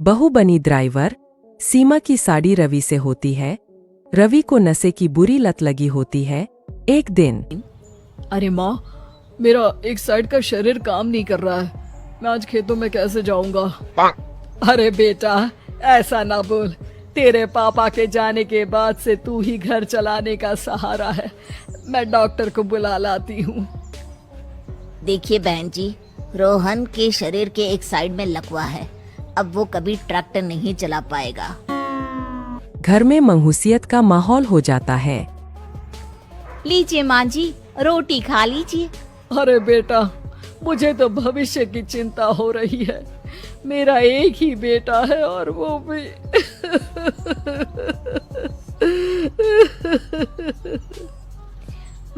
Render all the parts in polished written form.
बहू बनी ड्राइवर। सीमा की साड़ी रवि से होती है। रवि को नशे की बुरी लत लगी होती है। एक दिन अरे माँ, मेरा एक साइड का शरीर काम नहीं कर रहा है। मैं आज खेतों में कैसे जाऊंगा? अरे बेटा, ऐसा ना बोल। तेरे पापा के जाने के बाद से तू ही घर चलाने का सहारा है। मैं डॉक्टर को बुला लाती हूँ। देखिए बहन जी, रोहन के शरीर के एक साइड में लकवा है। अब वो कभी ट्रैक्टर नहीं चला पाएगा। घर में मंहूसियत का माहौल हो जाता है। लीजिए माँ जी, रोटी खा लीजिए। अरे बेटा, मुझे तो भविष्य की चिंता हो रही है। मेरा एक ही बेटा है और वो भी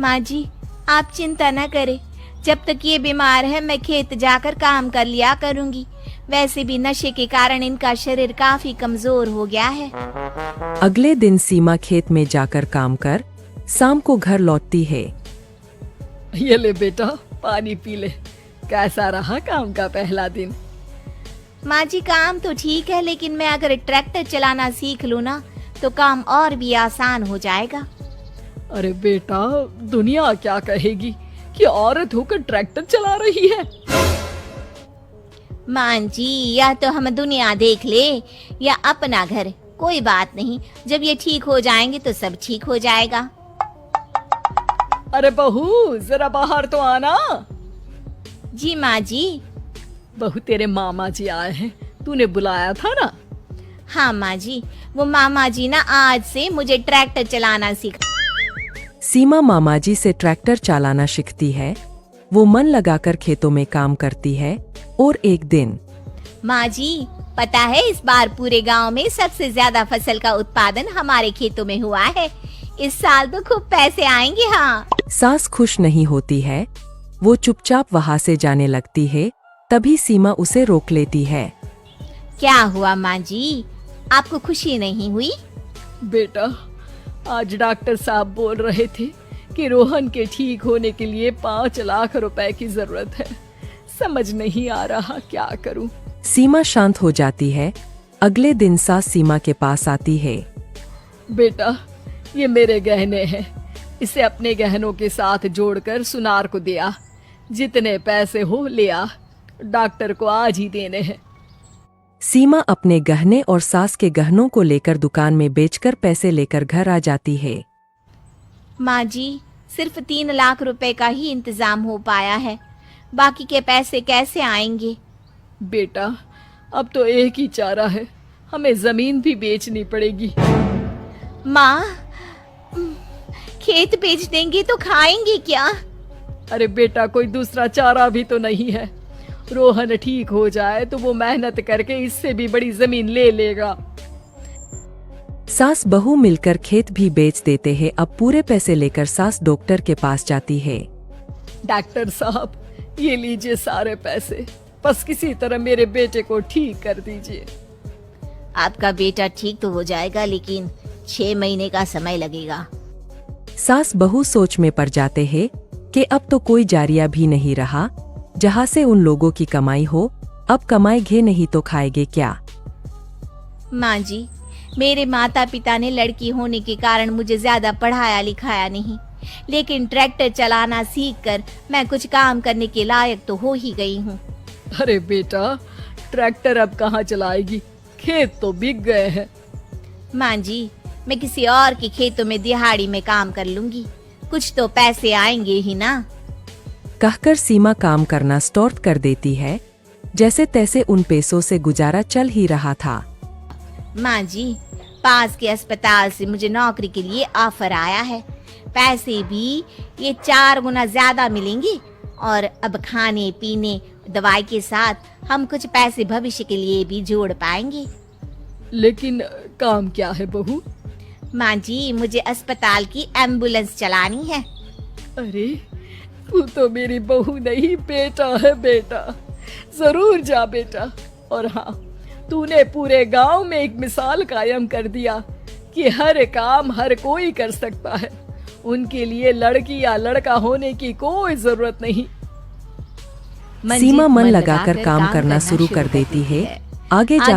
माँ जी, आप चिंता न करें। जब तक ये बीमार है मैं खेत जाकर काम कर लिया करूँगी। वैसे भी नशे के कारण इनका शरीर काफी कमजोर हो गया है। अगले दिन सीमा खेत में जाकर काम कर शाम को घर लौटती है। ये ले बेटा, पानी पी ले। कैसा रहा काम का पहला दिन? माँ जी, काम तो ठीक है, लेकिन मैं अगर ट्रैक्टर चलाना सीख लूँ ना तो काम और भी आसान हो जाएगा। अरे बेटा, दुनिया क्या कहेगी कि औरत होकर ट्रैक्टर चला रही है। माँ जी, या तो हम दुनिया देख ले या अपना घर, कोई बात नहीं। जब ये ठीक हो जाएंगे तो सब ठीक हो जाएगा। अरे बहू, जरा बाहर तो आना। जी माँ जी। बहू, तेरे मामा जी आए हैं, तूने बुलाया था ना? हाँ माँ जी, वो मामा जी ना आज से मुझे ट्रैक्टर चलाना सिखा। सीमा मामाजी से ट्रैक्टर चलाना सीखती है। वो मन लगाकर खेतों में काम करती है। और एक दिन माँ जी, पता है इस बार पूरे गांव में सबसे ज्यादा फसल का उत्पादन हमारे खेतों में हुआ है। इस साल तो खूब पैसे आएंगे। हाँ। सास खुश नहीं होती है। वो चुपचाप वहाँ से जाने लगती है। तभी सीमा उसे रोक लेती है। क्या हुआ माँ जी, आपको खुशी नहीं हुई? बेटा, आज डॉक्टर साहब बोल रहे थे कि रोहन के ठीक होने के लिए 5 लाख रुपए की जरूरत है। समझ नहीं आ रहा क्या करूं। सीमा शांत हो जाती है। अगले दिन सास सीमा के पास आती है। बेटा, ये मेरे गहने हैं। इसे अपने गहनों के साथ जोड़कर सुनार को दिया। जितने पैसे हो ले आ। डॉक्टर को आज ही देने हैं। सीमा अपने गहने और सास के गहनों को लेकर दुकान में बेचकर पैसे लेकर घर आ जाती है। माँ जी, सिर्फ 3 लाख रुपए का ही इंतजाम हो पाया है। बाकी के पैसे कैसे आएंगे? बेटा, अब तो एक ही चारा है, हमें जमीन भी बेचनी पड़ेगी। माँ, खेत बेच देंगे तो खाएंगे क्या? अरे बेटा, कोई दूसरा चारा भी तो नहीं है। रोहन ठीक हो जाए तो वो मेहनत करके इससे भी बड़ी जमीन ले लेगा। सास बहू मिलकर खेत भी बेच देते हैं। अब पूरे पैसे लेकर सास डॉक्टर के पास जाती है। डॉक्टर साहब, ये लीजिए सारे पैसे। बस किसी तरह मेरे बेटे को ठीक कर दीजिए। आपका बेटा ठीक तो हो जाएगा, लेकिन 6 महीने का समय लगेगा। सास बहू सोच में पड़ जाते हैं कि अब तो कोई जारिया भी नहीं रहा जहाँ से उन लोगों की कमाई हो। अब कमाएंगे नहीं तो खाएंगे क्या? माँ जी, मेरे माता पिता ने लड़की होने के कारण मुझे ज्यादा पढ़ाया लिखाया नहीं, लेकिन ट्रैक्टर चलाना सीखकर मैं कुछ काम करने के लायक तो हो ही गई हूँ। अरे बेटा, ट्रैक्टर अब कहाँ चलाएगी? खेत तो बिक गए हैं। माँ जी, मैं किसी और के खेतों में दिहाड़ी में काम कर लूंगी। कुछ तो पैसे आएंगे ही ना। कहकर सीमा काम करना स्टार्ट कर देती है। जैसे तैसे उन पैसों से गुजारा चल ही रहा था। माँ जी, पास के अस्पताल से मुझे नौकरी के लिए ऑफर आया है। पैसे भी ये 4 गुना ज्यादा मिलेंगे और अब खाने पीने दवाई के साथ हम कुछ पैसे भविष्य के लिए भी जोड़ पाएंगे। लेकिन काम क्या है बहू? माँ जी, मुझे अस्पताल की एम्बुलेंस चलानी है। अरे, तू तो मेरी बहू नहीं, बेटा है। बेटा, जरूर जा बेटा। और हाँ, तूने पूरे गांव में एक मिसाल कायम कर दिया कि हर काम हर कोई कर सकता है। उनके लिए लड़की या लड़का होने की कोई जरूरत नहीं। सीमा मन लगाकर काम करना शुरू कर देती है। आगे जाकर